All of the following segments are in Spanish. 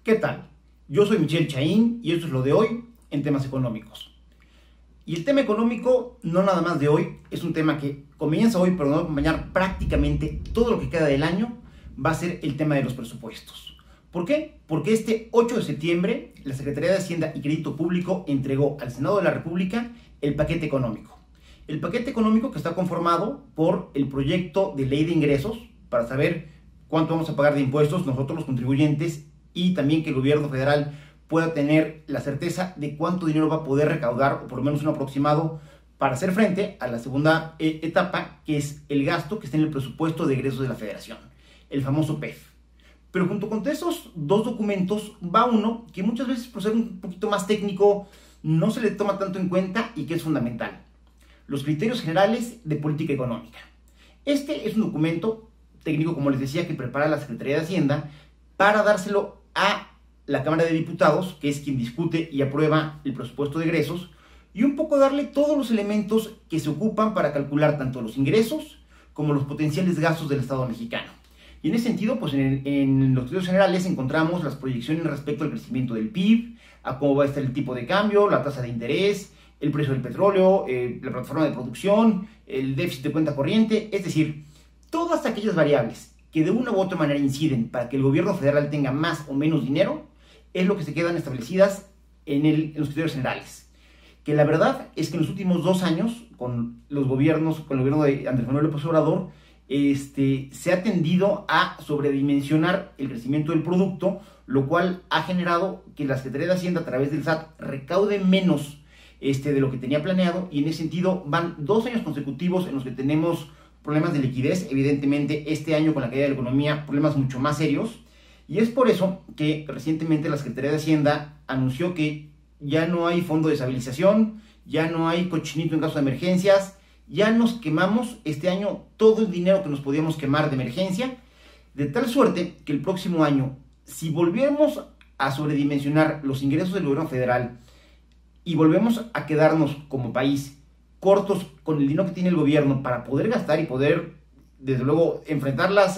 ¿Qué tal? Yo soy Michel Chaín y esto es lo de hoy en temas económicos. Y el tema económico, no nada más de hoy, es un tema que comienza hoy, pero no va a acompañar prácticamente todo lo que queda del año, va a ser el tema de los presupuestos. ¿Por qué? Porque este 8 de septiembre la Secretaría de Hacienda y Crédito Público entregó al Senado de la República el paquete económico. El paquete económico que está conformado por el proyecto de ley de ingresos para saber cuánto vamos a pagar de impuestos nosotros los contribuyentes y también que el gobierno federal pueda tener la certeza de cuánto dinero va a poder recaudar, o por lo menos un aproximado, para hacer frente a la segunda etapa, que es el gasto que está en el presupuesto de egresos de la federación, el famoso PEF. Pero junto con esos dos documentos va uno que muchas veces, por ser un poquito más técnico, no se le toma tanto en cuenta y que es fundamental: los criterios generales de política económica. Este es un documento técnico, como les decía, que prepara la Secretaría de Hacienda para dárselo a la Cámara de Diputados, que es quien discute y aprueba el presupuesto de egresos, y un poco darle todos los elementos que se ocupan para calcular tanto los ingresos como los potenciales gastos del Estado mexicano. Y en ese sentido, pues en los criterios generales encontramos las proyecciones respecto al crecimiento del PIB, a cómo va a estar el tipo de cambio, la tasa de interés, el precio del petróleo, la plataforma de producción, el déficit de cuenta corriente, es decir, todas aquellas variables que de una u otra manera inciden para que el gobierno federal tenga más o menos dinero, es lo que se quedan establecidas en los criterios generales. Que la verdad es que en los últimos 2 años, con el gobierno de Andrés Manuel López Obrador, se ha tendido a sobredimensionar el crecimiento del producto, lo cual ha generado que la Secretaría de Hacienda, a través del SAT, recaude menos de lo que tenía planeado, y en ese sentido van 2 años consecutivos en los que tenemos problemas de liquidez. Evidentemente este año, con la caída de la economía, problemas mucho más serios, y es por eso que recientemente la Secretaría de Hacienda anunció que ya no hay fondo de estabilización, ya no hay cochinito en caso de emergencias, ya nos quemamos este año todo el dinero que nos podíamos quemar de emergencia, de tal suerte que el próximo año, si volviéramos a sobredimensionar los ingresos del gobierno federal y volvemos a quedarnos como país cortos con el dinero que tiene el gobierno para poder gastar y poder, desde luego, enfrentar las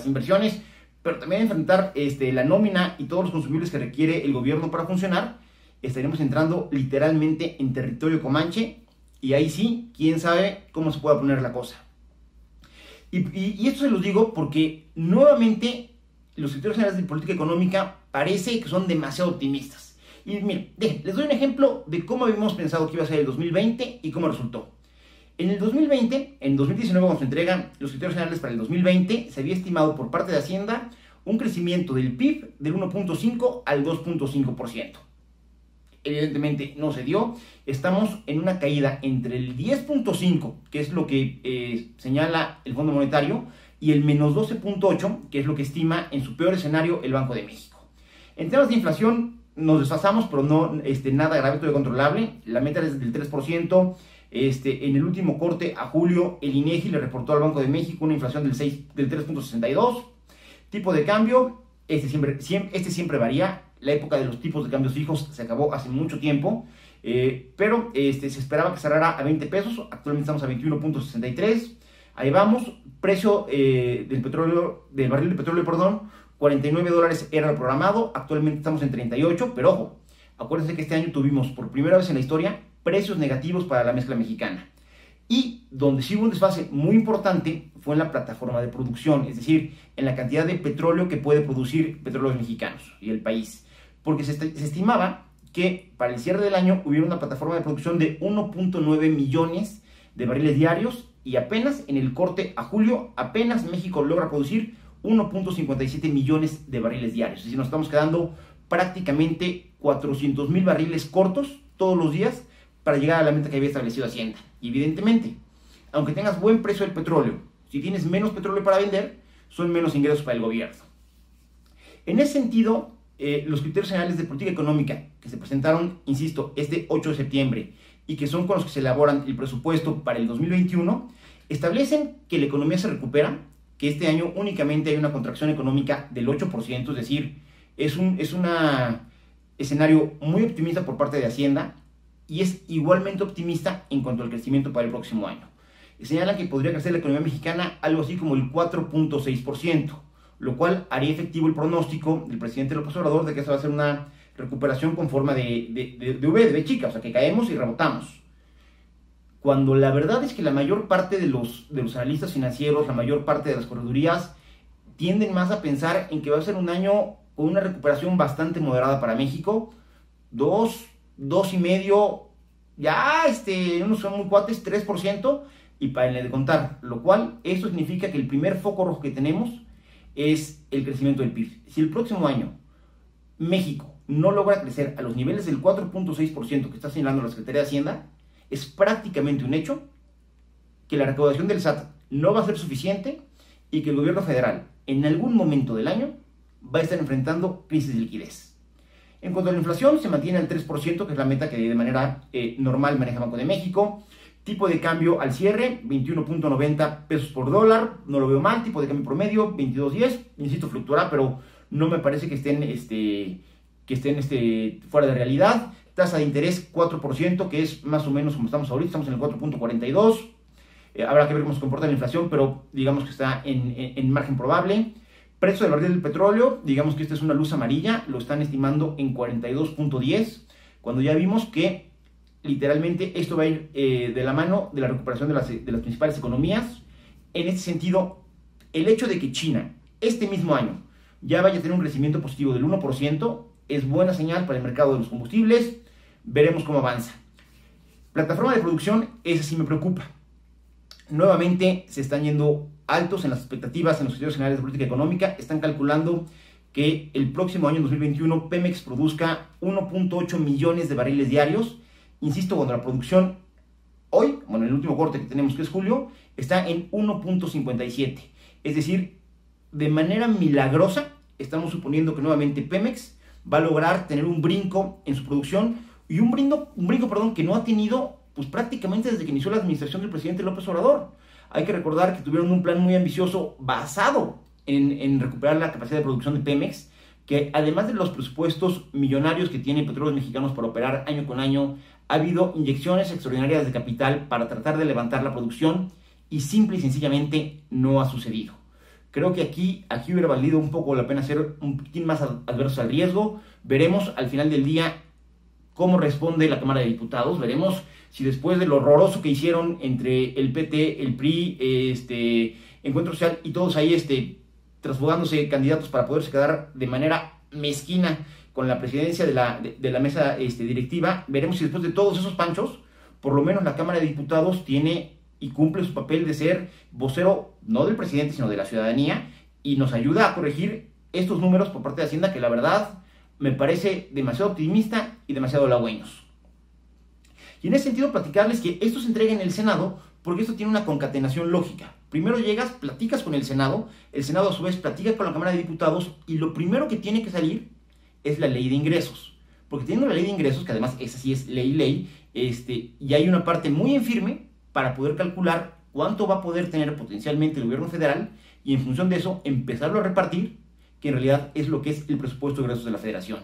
inversiones, pero también enfrentar la nómina y todos los consumibles que requiere el gobierno para funcionar, estaremos entrando literalmente en territorio comanche, y ahí sí, quién sabe cómo se pueda poner la cosa. Y esto se los digo porque nuevamente los criterios generales de política económica parece que son demasiado optimistas. Y miren, les doy un ejemplo de cómo habíamos pensado que iba a ser el 2020 y cómo resultó. En el 2020, en 2019, cuando se entregan los criterios generales para el 2020, se había estimado por parte de Hacienda un crecimiento del PIB del 1.5 al 2.5%. Evidentemente no se dio. Estamos en una caída entre el 10.5, que es lo que señala el Fondo Monetario, y el menos 12.8, que es lo que estima en su peor escenario el Banco de México. En temas de inflación nos desfasamos, pero no nada grave, todo controlable. La meta es del 3%. En el último corte a julio, el INEGI le reportó al Banco de México una inflación del 3.62. Tipo de cambio, siempre varía. La época de los tipos de cambios fijos se acabó hace mucho tiempo, pero se esperaba que cerrara a 20 pesos. Actualmente estamos a 21.63. Ahí vamos. Precio del barril de petróleo, perdón, $49 era lo programado. Actualmente estamos en 38, pero ojo, acuérdense que este año tuvimos por primera vez en la historia precios negativos para la mezcla mexicana. Y donde sí hubo un desfase muy importante fue en la plataforma de producción, es decir, en la cantidad de petróleo que puede producir Petróleos Mexicanos y el país. Porque se estimaba que para el cierre del año hubiera una plataforma de producción de 1.9 millones de barriles diarios, y apenas en el corte a julio, apenas México logra producir 1.57 millones de barriles diarios. Es decir, nos estamos quedando prácticamente 400,000 barriles cortos todos los días para llegar a la meta que había establecido Hacienda. Y evidentemente, aunque tengas buen precio del petróleo, si tienes menos petróleo para vender, son menos ingresos para el gobierno. En ese sentido, los criterios generales de política económica que se presentaron, insisto, este 8 de septiembre, y que son con los que se elaboran el presupuesto para el 2021, establecen que la economía se recupera, que este año únicamente hay una contracción económica del 8%, es decir, es un escenario muy optimista por parte de Hacienda, y es igualmente optimista en cuanto al crecimiento para el próximo año. Señalan que podría crecer la economía mexicana algo así como el 4.6%, lo cual haría efectivo el pronóstico del presidente López Obrador de que esa va a ser una recuperación con forma de V, de V chica, o sea, que caemos y rebotamos. Cuando la verdad es que la mayor parte de los analistas financieros, la mayor parte de las corredurías, tienden más a pensar en que va a ser un año con una recuperación bastante moderada para México, 2,5%, ya unos son muy cuates, 3%, y para el de contar, lo cual, esto significa que el primer foco rojo que tenemos es el crecimiento del PIB. Si el próximo año México no logra crecer a los niveles del 4,6% que está señalando la Secretaría de Hacienda, es prácticamente un hecho que la recaudación del SAT no va a ser suficiente y que el gobierno federal en algún momento del año va a estar enfrentando crisis de liquidez. En cuanto a la inflación, se mantiene al 3%, que es la meta que de manera normal maneja Banco de México. Tipo de cambio al cierre, 21.90 pesos por dólar, no lo veo mal. Tipo de cambio promedio, 22.10. Insisto, fluctuará, pero no me parece que estén fuera de realidad. Tasa de interés 4%, que es más o menos como estamos ahorita, estamos en el 4.42. Habrá que ver cómo se comporta la inflación, pero digamos que está en margen probable. Precio del barril del petróleo, digamos que esta es una luz amarilla, lo están estimando en 42.10, cuando ya vimos que literalmente esto va a ir de la mano de la recuperación de las principales economías. En este sentido, el hecho de que China este mismo año ya vaya a tener un crecimiento positivo del 1% es buena señal para el mercado de los combustibles. Veremos cómo avanza. Plataforma de producción, esa sí me preocupa. Nuevamente se están yendo altos en las expectativas en los estudios generales de política económica. Están calculando que el próximo año 2021 Pemex produzca 1.8 millones de barriles diarios. Insisto, cuando la producción hoy, bueno, el último corte que tenemos, que es julio, está en 1.57. Es decir, de manera milagrosa estamos suponiendo que nuevamente Pemex va a lograr tener un brinco en su producción, y un brinco que no ha tenido pues prácticamente desde que inició la administración del presidente López Obrador. Hay que recordar que tuvieron un plan muy ambicioso basado en recuperar la capacidad de producción de Pemex, que además de los presupuestos millonarios que tiene Petróleos Mexicanos para operar año con año, ha habido inyecciones extraordinarias de capital para tratar de levantar la producción, y simple y sencillamente no ha sucedido. Creo que aquí hubiera valido un poco la pena ser un poquitín más adversos al riesgo. Veremos al final del día cómo responde la Cámara de Diputados. Veremos si después de lo horroroso que hicieron entre el PT, el PRI, Encuentro Social y todos ahí transfugándose candidatos para poderse quedar de manera mezquina con la presidencia de la mesa directiva, veremos si después de todos esos panchos, por lo menos la Cámara de Diputados tiene y cumple su papel de ser vocero, no del presidente, sino de la ciudadanía, y nos ayuda a corregir estos números por parte de Hacienda, que la verdad me parece demasiado optimista y demasiado halagüeños. Y en ese sentido, platicarles que esto se entrega en el Senado, porque esto tiene una concatenación lógica. Primero llegas, platicas con el Senado a su vez platica con la Cámara de Diputados, y lo primero que tiene que salir es la ley de ingresos. Porque teniendo la ley de ingresos, que además esa sí es ley, y hay una parte muy en firme para poder calcular cuánto va a poder tener potencialmente el gobierno federal, y en función de eso empezarlo a repartir, que en realidad es lo que es el presupuesto de ingresos de la federación.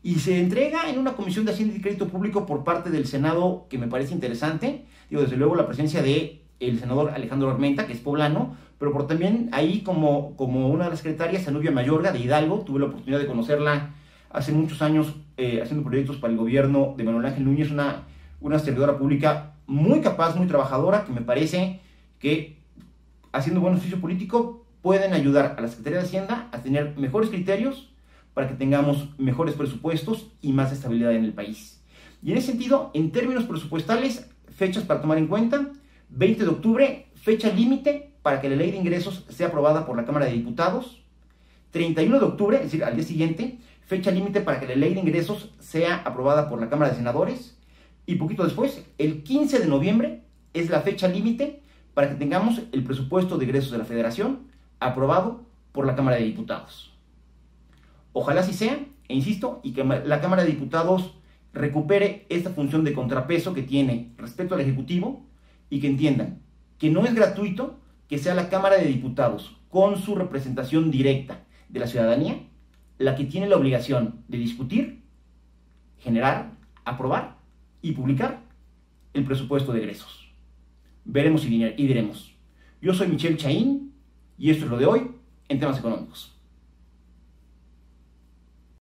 Y se entrega en una comisión de Hacienda y Crédito Público por parte del Senado, que me parece interesante. Desde luego la presencia de el senador Alejandro Armenta, que es poblano, pero por también ahí como una de las secretarias, Zanubia Mayorga, de Hidalgo. Tuve la oportunidad de conocerla hace muchos años haciendo proyectos para el gobierno de Manuel Ángel Núñez, una servidora pública muy capaz, muy trabajadora, que me parece que haciendo buen oficio político pueden ayudar a la Secretaría de Hacienda a tener mejores criterios para que tengamos mejores presupuestos y más estabilidad en el país. Y en ese sentido, en términos presupuestales, fechas para tomar en cuenta: 20 de octubre, fecha límite para que la ley de ingresos sea aprobada por la Cámara de Diputados. 31 de octubre, es decir, al día siguiente, fecha límite para que la ley de ingresos sea aprobada por la Cámara de Senadores. Y poquito después, el 15 de noviembre, es la fecha límite para que tengamos el presupuesto de egresos de la Federación aprobado por la Cámara de Diputados. Ojalá así sea, e insisto, y que la Cámara de Diputados recupere esta función de contrapeso que tiene respecto al Ejecutivo, y que entiendan que no es gratuito que sea la Cámara de Diputados, con su representación directa de la ciudadanía, la que tiene la obligación de discutir, generar, aprobar y publicar el presupuesto de egresos. Veremos y diremos. Yo soy Michel Chaín, y esto es lo de hoy en temas económicos.